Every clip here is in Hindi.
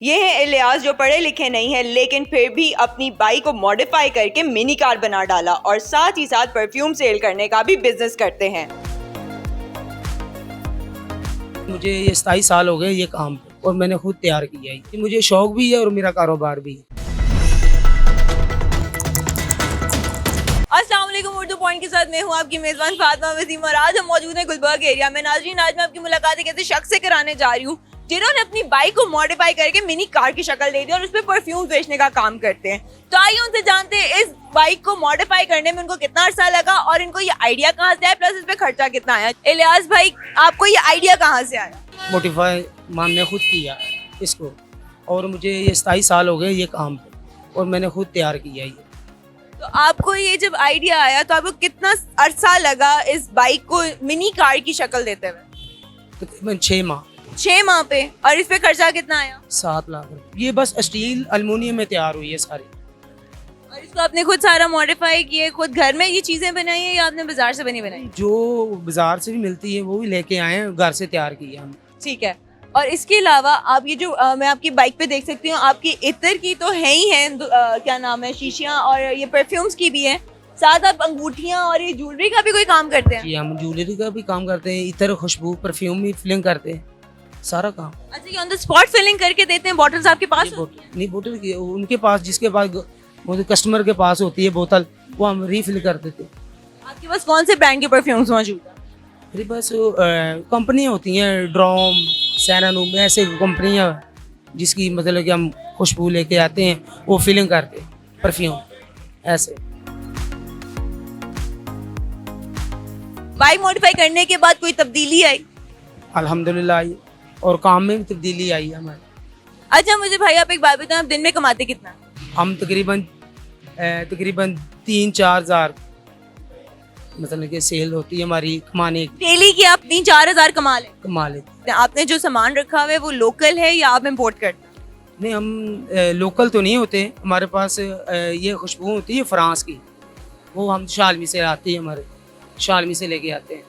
ये है इलियास जो पढ़े लिखे नहीं है लेकिन फिर भी अपनी बाइक को मॉडिफाई करके मिनी कार बना डाला और साथ ही साथ परफ्यूम सेल करने का भी बिजनेस करते हैं। मुझे ये 27 साल हो गए ये काम पे और मैंने खुद तैयार किया है। ये मुझे शौक भी है और मेरा कारोबार भी है। अस्सलाम वालेकुम, उर्दू पॉइंट के साथ मैं हूँ आपकी मेजबान फातिमा वसीम और आज हम मौजूद हैं गुलबर्ग एरिया में। नाज़रीन, आज मैं आपकी मुलाकात एक ऐसे शख्स से कराने जा रही हूँ जिन्होंने अपनी बाइक को मॉडिफाई करके मिनी कार की शक्ल दे दी और उस पर परफ्यूम बेचने का काम करते हैं। तो आइए उनसे जानते हैं इस बाइक को मॉडिफाई करने में उनको कितना अर्सा लगा और इनको ये आइडिया कहाँ से आया, प्लस इस पे खर्चा कितना आया। इलियास भाई, आपको ये आइडिया कहाँ से आया? मोटिफाई हमने खुद किया इसको और मुझे ये 27 साल हो गए ये काम पे और मैंने खुद तैयार किया ये। तो आपको ये जब आइडिया आया तो आपको कितना अरसा लगा इस बाइक को मिनी कार की शक्ल देते हुए? तकरीबन 6 माह पे। और इस पे खर्चा कितना आया? 7 लाख रुपये। ये बस स्टील एल्युमिनियम में तैयार हुई है सारी। और इसको आपने खुद सारा मॉडिफाई किए, खुद घर में ये चीजें बनाई है या आपने बाजार से बनी बनाई? जो बाजार से भी मिलती है वो भी लेके आए हैं, घर से तैयार की है हमने। ठीक है। और इसके अलावा आप ये जो मैं आपकी बाइक पे देख सकती हूँ, आपकी इत्र की तो है ही है, क्या नाम है, शीशियाँ और ये परफ्यूम्स की भी है, साथ आप अंगूठियाँ और ये ज्वेलरी का भी कोई काम करते हैं? जी, हम ज्वेलरी का भी काम करते हैं, इत्र, खुशबू, परफ्यूम भी फिलिंग करते हैं, सारा काम। अच्छा, ये ऑन द स्पॉट फिलिंग करके देते हैं? बॉटल्स आपके पास? नहीं, बोतल की उनके पास, जिसके पास वो कस्टमर के पास होती है बोतल, वो हम रीफिल कर देते हैं। आपके पास कौन से ब्रांड के परफ्यूम्स मौजूद है? मेरे पास कंपनियाँ होती हैं, ड्रॉम, सैनानूम, ऐसे कंपनियाँ जिसकी मतलब कि हम खुशबू लेके आते हैं, वो फिलिंग करते हैं परफ्यूम ऐसे। बाइक मॉडिफाई करने के बाद कोई तब्दीली आई? अल्हम्दुलिल्लाह आई और काम में भी तब्दीली आई है हमारे। अच्छा मुझे भाई आप एक बात बताएं, आप दिन में कमाते कितना? हम तकरीबन 3-4 हज़ार मतलब कि सेल होती है हमारी कमाने की। डेली की आप 3-4 हज़ार कमा लेते। आपने जो सामान रखा हुआ है वो लोकल है या आप इम्पोर्ट करते हैं? नहीं, हम लोकल तो नहीं होते। हमारे पास ये खुशबू होती है फ्रांस की, वो हम शालमी से आती है, हमारे शालमी से लेके आते हैं।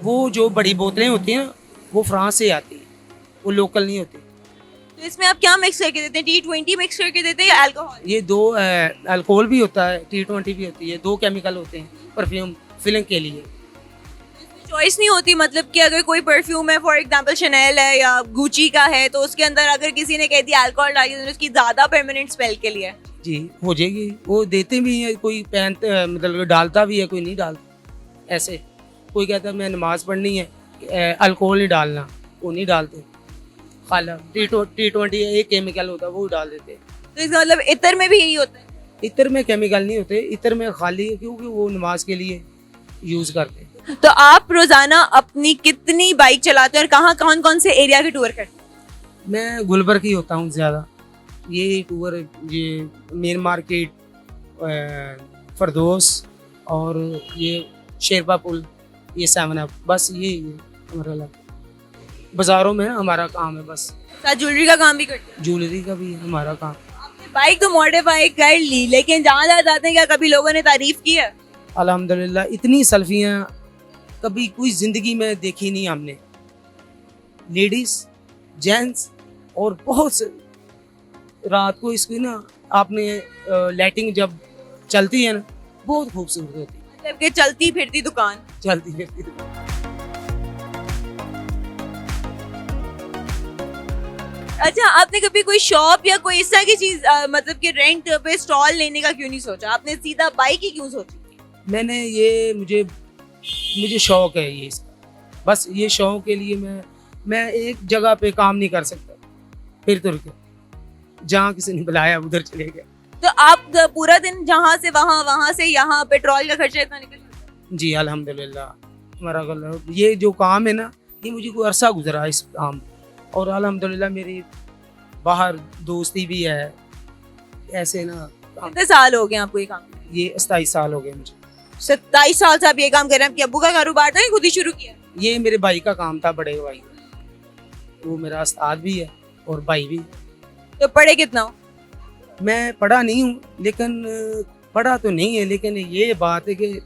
वो जो बड़ी बोतलें होती हैं वो फ्रांस से आती हैं, वो लोकल नहीं होती। तो इसमें आप क्या मिक्स करके देते हैं? T20 मिक्स करके देते हैं या अल्कोहल? ये 2 अल्कोहल भी होता है, T20 भी होती है, 2 केमिकल होते हैं परफ्यूम फिलिंग के लिए। चॉइस नहीं होती, मतलब कि अगर कोई परफ्यूम है, फॉर एग्जांपल शनेल है या गुची का है, तो उसके अंदर अगर किसी ने कह दिया अल्कोहल डालिए तो उसकी ज्यादा परमानेंट स्मेल के लिए? जी, हो जाएगी। वो देते भी हैं, कोई मतलब डालता भी है, कोई नहीं डालता। ऐसे कोई कहता है मैं नमाज पढ़नी है, अल्कोहल नहीं डालना, वो नहीं डालते। खाला T20 एक केमिकल होता है वो डाल देते। तो इसका मतलब इत्र में भी यही होता है? इत्र में केमिकल नहीं होते, इत्र में खाली है, क्योंकि वो नमाज के लिए यूज करते हैं। तो आप रोजाना अपनी कितनी बाइक चलाते हैं और कहाँ कौन से एरिया के टूर करते हैं? मैं गुलबर्ग ही होता हूँ ज़्यादा। ये टूर, ये मेन मार्केट, फरदोस और ये शेरपा पुल, ये 7 अप, बस ये हमारा इलाका। बाजारों में हमारा काम है बस। साथ ज्वेलरी का काम भी करते हैं? ज्वेलरी का भी हमारा काम। आपने बाइक तो मॉडिफाई कर ली, लेकिन जहाँ जाते हैं क्या कभी लोगों ने तारीफ की है? अल्हम्दुलिल्लाह, इतनी सेल्फियाँ कभी कोई ज़िंदगी में देखी नहीं हमने। लेडीज़, जेंट्स और बहुत से रात को इसकी ना आपने लाइटिंग जब चलती है ना, बहुत खूबसूरत होती है। मतलब कि चलती फिरती दुकान? चलती फिरती दुकान। अच्छा, आपने कभी कोई शॉप या कोई इस तरह की चीज मतलब कि रेंट पे स्टॉल लेने का क्यों नहीं सोचा? आपने सीधा बाइक ही क्यों सोची? मैंने ये मुझे शौक है ये इसका, बस ये शौक के लिए मैं एक जगह पे काम नहीं कर सकता फिर तुर के, जहाँ किसी ने बुलाया उधर चले गए। तो आप पूरा दिन जहाँ से वहाँ से यहाँ पेट्रोल का खर्चा इतना निकल जाता है? जी अल्हम्दुलिल्लाह, हमारा ये जो काम है ना, ये मुझे कोई अरसा गुजरा इस काम, और अल्हम्दुलिल्लाह मेरी बाहर दोस्ती भी है ऐसे ना। कितने साल हो गए आपको ये काम? ये 27 साल हो गए मुझे। 27 साल से आप ये काम कर रहे हैं? आपके अब्बू का कारोबार था या खुद ही शुरू किया? ये मेरे भाई का काम था, बड़े भाई, वो मेरा उस्ताद भी है और भाई भी। तो पढ़े कितना हो? मैं पढ़ा नहीं हूँ, लेकिन पढ़ा तो नहीं है, लेकिन ये बात है कि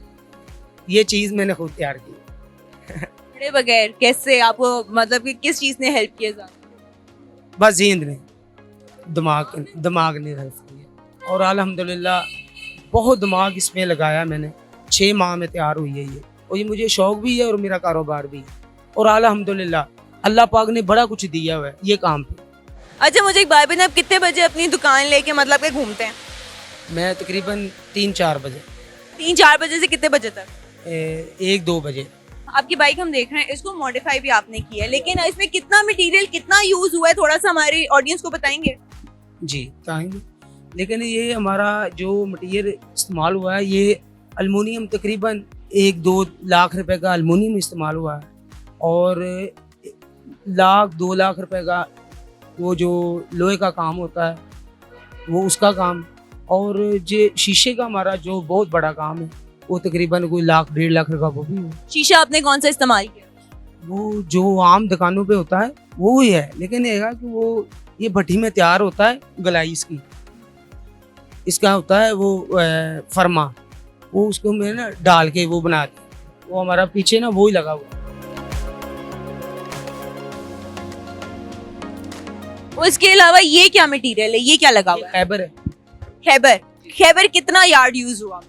ये चीज़ मैंने खुद तैयार की। पढ़े बगैर कैसे आपको, मतलब कि किस चीज़ ने हेल्प किया ज़्यादा? बस जींद ने दिमाग नहीं रखती है। और अल्हम्दुलिल्लाह बहुत दिमाग इसमें लगाया मैंने, 6 माह में तैयार हुई है ये। और ये मुझे शौक भी है और मेरा कारोबार भी है। और अल्हम्दुलिल्लाह अल्लाह पाक ने बड़ा कुछ दिया हुआ है ये काम पे। अच्छा मुझे एक बात बताएं, आप कितने बजे अपनी दुकान लेके मतलब के घूमते हैं? मैं तकरीबन 3-4 बजे, 3-4 बजे से कितने बजे तक? 1-2 बजे। आपकी बाइक हम देख रहे हैं, इसको मॉडिफाई भी आपने किया है, लेकिन इसमें कितना मटेरियल कितना यूज हुआ है थोड़ा सा हमारी ऑडियंस को बताएंगे? जी बताएंगे। लेकिन ये हमारा जो मटीरियल इस्तेमाल हुआ है ये अल्मुनियम, तकरीबन 1-2 लाख रुपए का अल्मुनियम इस्तेमाल हुआ है। और 1-2 लाख रुपए का वो जो लोहे का काम होता है वो उसका काम। और जो शीशे का हमारा जो बहुत बड़ा काम है वो तकरीबन कोई 1-1.5 लाख का वो भी है। शीशा आपने कौन सा इस्तेमाल किया? वो जो आम दुकानों पे होता है वो ही है, लेकिन ये है कि वो ये भट्टी में तैयार होता है गलाई इसकी, इसका होता है वो फरमा, वो उसको मैं ना डाल के वो बनाते हैं। वो हमारा पीछे ना वो ही लगा हुआ है। उसके अलावा ये क्या मटेरियल है, ये क्या लगा हुआ है? खैबर है, खैबर। खैबर कितना यार्ड यूज हुआ?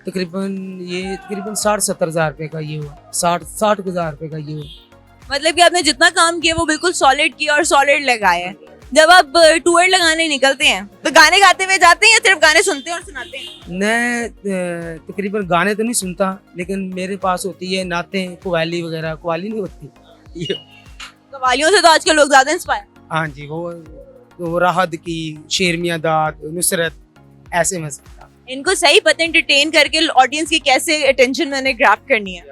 तकरीबन 60-70 हज़ार रुपये का ये हुआ, 60 हज़ार रुपये का ये हुआ। मतलब कि आपने जितना काम किया वो बिल्कुल सॉलिड किया और सॉलिड लगाया है। जब आप टूर लगाने निकलते हैं तो गाने गाते हुए जाते हैं या सिर्फ गाने सुनते हैं और सुनाते हैं? मैं तकरीबन गाने तो नहीं सुनता, लेकिन मेरे पास होती है नातें, कव्वाली वगैरह। कव्वाली नहीं होती ये, कव्वालियों से तो आजकल लोग ज्यादा इंस्पायर। हाँ जी, वो राहत की, शेर मियां दाद, नुसरत, ऐसे में सकता। इनको सही पता एंटरटेन करके ऑडियंस की कैसे अटेंशन मैंने ग्रैब करनी है,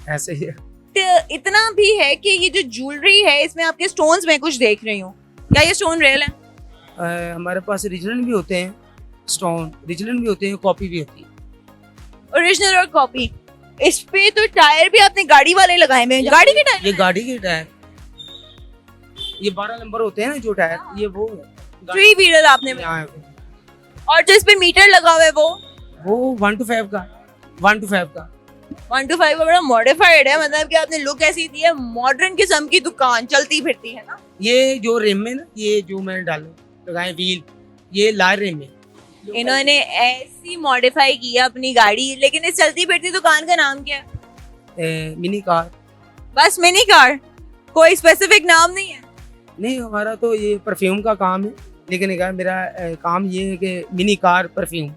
ऐसे ही है। तो इतना भी है कि ये जो ज्वेलरी है इसमें आपके स्टोन्स में कुछ देख रही हूँ, क्या ये स्टोन रियल है? हमारे पास ओरिजिनल भी होते हैं स्टोन, ओरिजिनल भी होते हैं, कॉपी भी होती है। ओरिजिनल और कॉपी। इस पे तो टायर भी आपने गाड़ी वाले लगाए हुए हैं, गाड़ी के टायर? ये गाड़ी के टायर, ये 12 नंबर होते हैं ना जो टायर, ये वो 3 व्हीलर आपने। और जो इस पे मीटर लगा हुआ है वो 1 to 5 का, 1 to 5 का। 1 to 5 का बड़ा मॉडिफाइड है, मतलब कि आपने लुक ऐसी दी है, मॉडर्न किस्म की दुकान चलती फिरती है ना। ये जो रिम में ना, ये जो मैंने लगाए व्हील, ये लाल रिम है। इन्होंने ऐसी मॉडिफाई की है अपनी गाड़ी, लेकिन इस चलती फिरती दुकान का नाम क्या है? Mini car. बस मिनी कार, कोई स्पेसिफिक नाम नहीं है? नहीं, हमारा तो ये परफ्यूम का काम है, लेकिन मेरा काम ये है कि मिनी कार परफ्यूम।